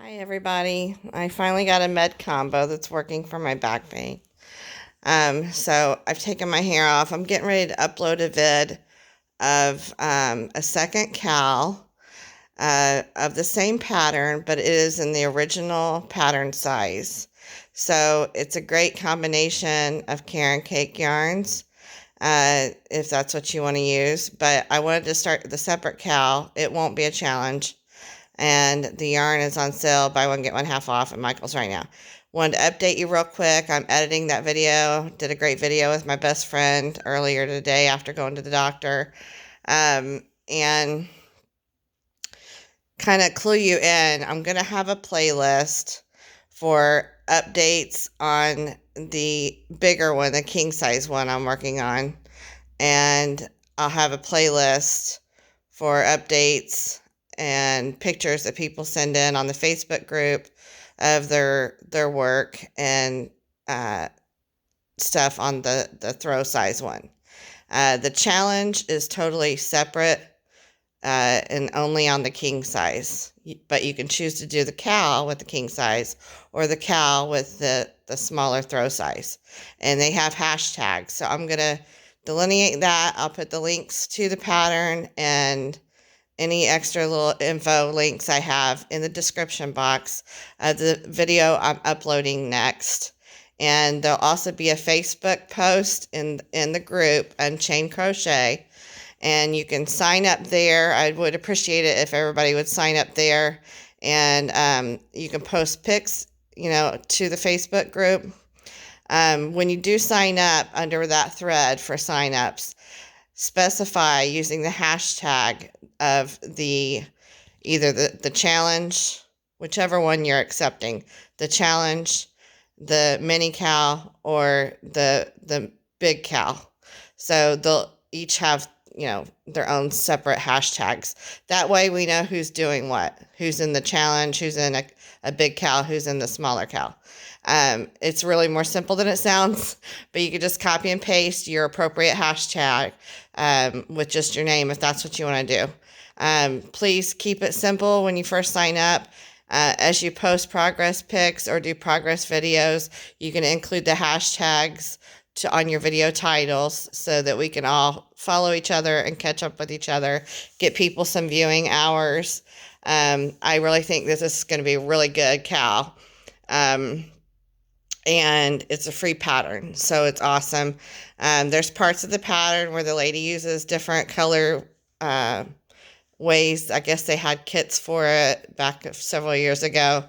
Hi everybody. I finally got a med combo that's working for my back pain. So I've taken my hair off. I'm getting ready to upload a vid of a second cowl of the same pattern, but it is in the original pattern size. So it's a great combination of Karen Cake yarns, if that's what you want to use. But I wanted to start the separate cowl. It won't be a challenge, and the yarn is on sale, buy one get one half off at Michael's right now. Wanted to update you real quick. I'm editing that video. Did a great video with my best friend earlier today after going to the doctor. And kind of clue you in, I'm going to have a playlist for updates on the bigger one, the king size one I'm working on. And I'll have a playlist for updates and pictures that people send in on the Facebook group of their work, and stuff on the throw size one. The challenge is totally separate, and only on the king size, but you can choose to do the cowl with the king size or the cowl with the smaller throw size, and they have hashtags. So I'm going to delineate that. I'll put the links to the pattern and any extra little info links I have in the description box of the video I'm uploading next. And there'll also be a Facebook post in the group, Unchained Crochet, and you can sign up there. I would appreciate it if everybody would sign up there, and you can post pics, to the Facebook group. When you do sign up, under that thread for signups, specify using the hashtag of either the challenge, whichever one you're accepting, the challenge, the mini cowl, or the big cowl. So they'll each have, their own separate hashtags. That way we know who's doing what, who's in the challenge, who's in a big cowl, who's in the smaller cowl. It's really more simple than it sounds, but you can just copy and paste your appropriate hashtag with just your name if that's what you want to do. Please keep it simple when you first sign up. As you post progress pics or do progress videos, you can include the hashtags on your video titles so that we can all follow each other and catch up with each other, get people some viewing hours. I really think this is going to be a really good cowl. And it's a free pattern, so it's awesome. There's parts of the pattern where the lady uses different color ways. I guess they had kits for it back several years ago.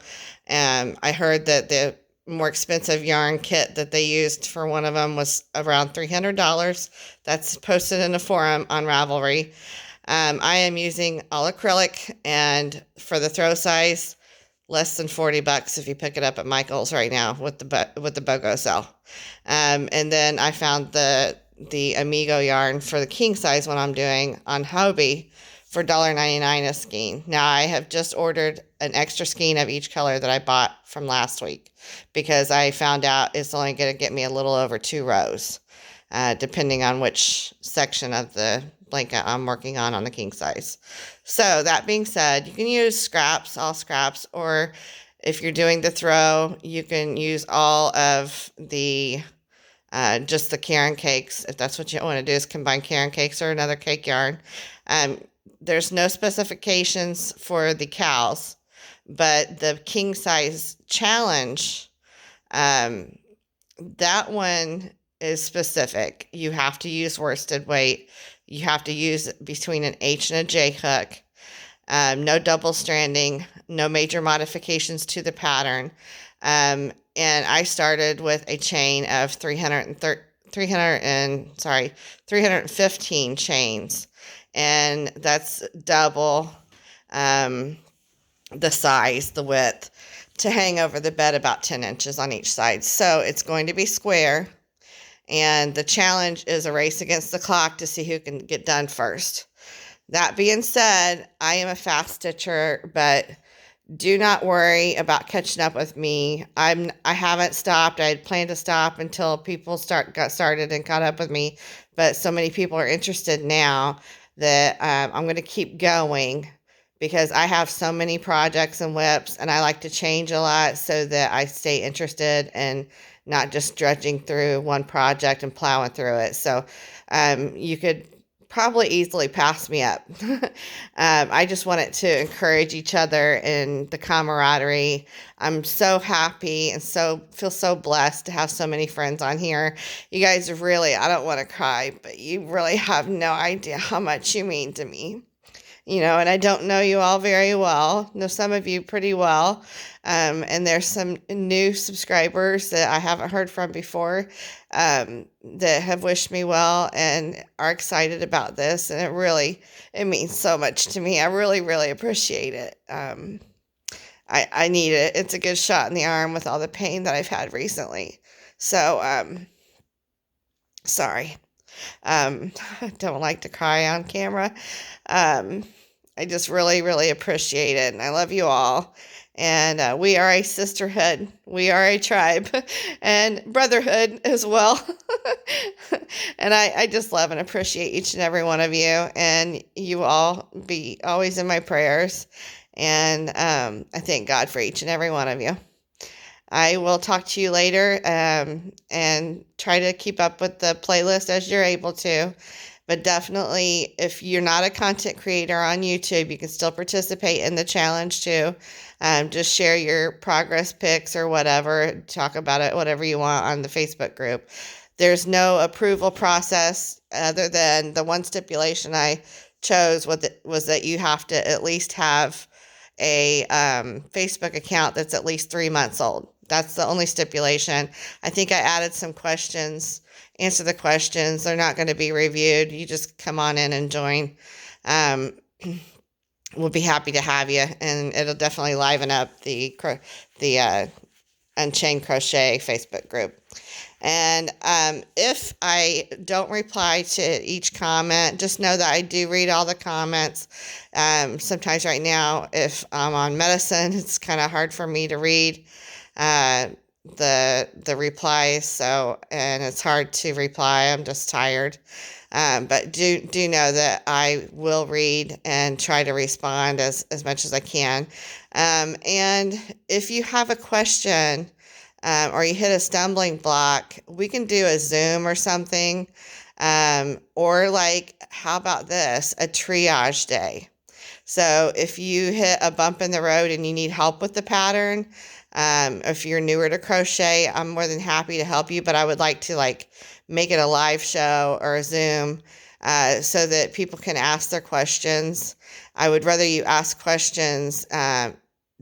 I heard that the more expensive yarn kit that they used for one of them was around $300. That's posted in a forum on Ravelry. I am using all acrylic, and for the throw size, less than $40 if you pick it up at Michael's right now with the BOGO sale. And then I found the Amigo yarn for the king size one I'm doing on Hobie for $1.99 a skein. Now I have just ordered an extra skein of each color that I bought from last week, because I found out it's only going to get me a little over 2 rows, depending on which section of the blanket I'm working on the king size. So that being said, you can use scraps, all scraps, or if you're doing the throw, you can use all of the just the Karen Cakes. If that's what you want to do, is combine Karen Cakes or another cake yarn. There's no specifications for the cowls, but the king size challenge, that one is specific. You have to use worsted weight. You have to use between an H and a J hook. No double stranding, no major modifications to the pattern. And I started with a chain of 315 chains. And that's double the size, the width, to hang over the bed about 10 inches on each side. So it's going to be square. And the challenge is a race against the clock to see who can get done first. That being said, I am a fast stitcher, but do not worry about catching up with me. I haven't stopped. I had planned to stop until people got started and caught up with me, but so many people are interested now that I'm going to keep going, because I have so many projects and whips, and I like to change a lot so that I stay interested and not just drudging through one project and plowing through it. So you could probably easily pass me up. I just wanted to encourage each other in the camaraderie. I'm so happy and feel so blessed to have so many friends on here. You guys really, I don't want to cry, but you really have no idea how much you mean to me. And I don't know you all very well. Know some of you pretty well. And there's some new subscribers that I haven't heard from before, that have wished me well and are excited about this. And it means so much to me. I really, really appreciate it. I need it. It's a good shot in the arm with all the pain that I've had recently. So, sorry. I don't like to cry on camera. I just really, really appreciate it. And I love you all. And we are a sisterhood. We are a tribe and brotherhood as well. And I just love and appreciate each and every one of you. And you all be always in my prayers. And I thank God for each and every one of you. I will talk to you later, and try to keep up with the playlist as you're able to. But definitely, if you're not a content creator on YouTube, you can still participate in the challenge too. Just share your progress pics or whatever. Talk about it, whatever you want on the Facebook group. There's no approval process other than the one stipulation I chose was that you have to at least have a Facebook account that's at least 3 months old. That's the only stipulation. I think I added some questions. Answer the questions. They're not going to be reviewed. You just come on in and join. We'll be happy to have you, and it'll definitely liven up the Unchained Crochet Facebook group. And if I don't reply to each comment, just know that I do read all the comments. Sometimes right now, if I'm on medicine, it's kind of hard for me to read the replies. And it's hard to reply. I'm just tired. But do know that I will read and try to respond as much as I can. And if you have a question, or you hit a stumbling block, we can do a Zoom or something. Or how about this? A triage day. So if you hit a bump in the road and you need help with the pattern, if you're newer to crochet, I'm more than happy to help you, but I would like to make it a live show or a Zoom, so that people can ask their questions. I would rather you ask questions.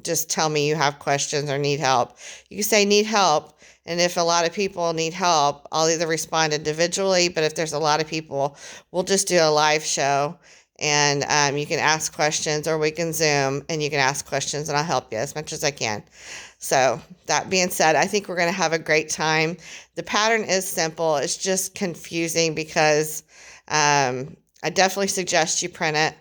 Just tell me you have questions or need help. You can say need help. And if a lot of people need help, I'll either respond individually, but if there's a lot of people, we'll just do a live show, and you can ask questions, or we can Zoom and you can ask questions and I'll help you as much as I can. So that being said, I think we're going to have a great time. The pattern is simple. It's just confusing because I definitely suggest you print it.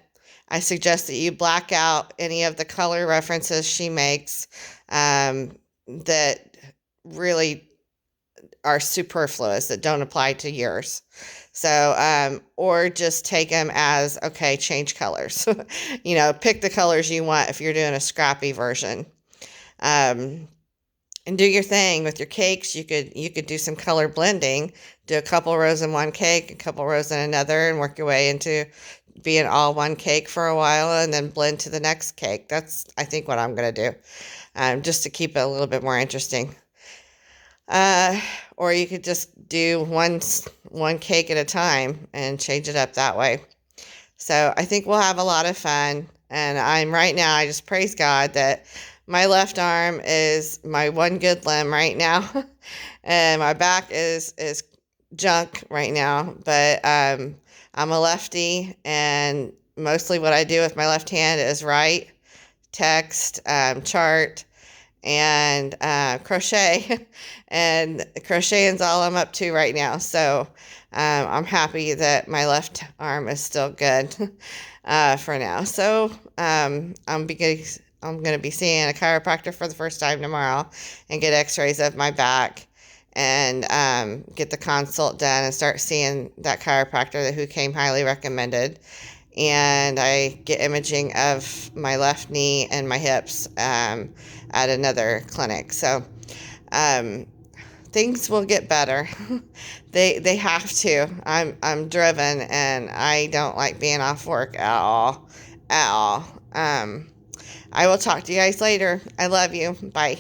I suggest that you black out any of the color references she makes that really are superfluous, that don't apply to yours. So, or just take them as, okay, change colors. Pick the colors you want if you're doing a scrappy version. And do your thing with your cakes. You could do some color blending, do a couple rows in one cake, a couple rows in another, and work your way into being all one cake for a while, and then blend to the next cake. That's, I think, what I'm going to do, just to keep it a little bit more interesting. Or you could just do one cake at a time and change it up that way. So I think we'll have a lot of fun. And I just praise God that my left arm is my one good limb right now. And my back is junk right now. But I'm a lefty, and mostly what I do with my left hand is write, text, chart, and crochet. And crocheting's all I'm up to right now. So I'm happy that my left arm is still good for now. So I'm going to be seeing a chiropractor for the first time tomorrow and get x-rays of my back and get the consult done and start seeing that chiropractor who came highly recommended. and I get imaging of my left knee and my hips at another clinic. So things will get better. They have to. I'm driven, and I don't like being off work at all. At all. I will talk to you guys later. I love you. Bye.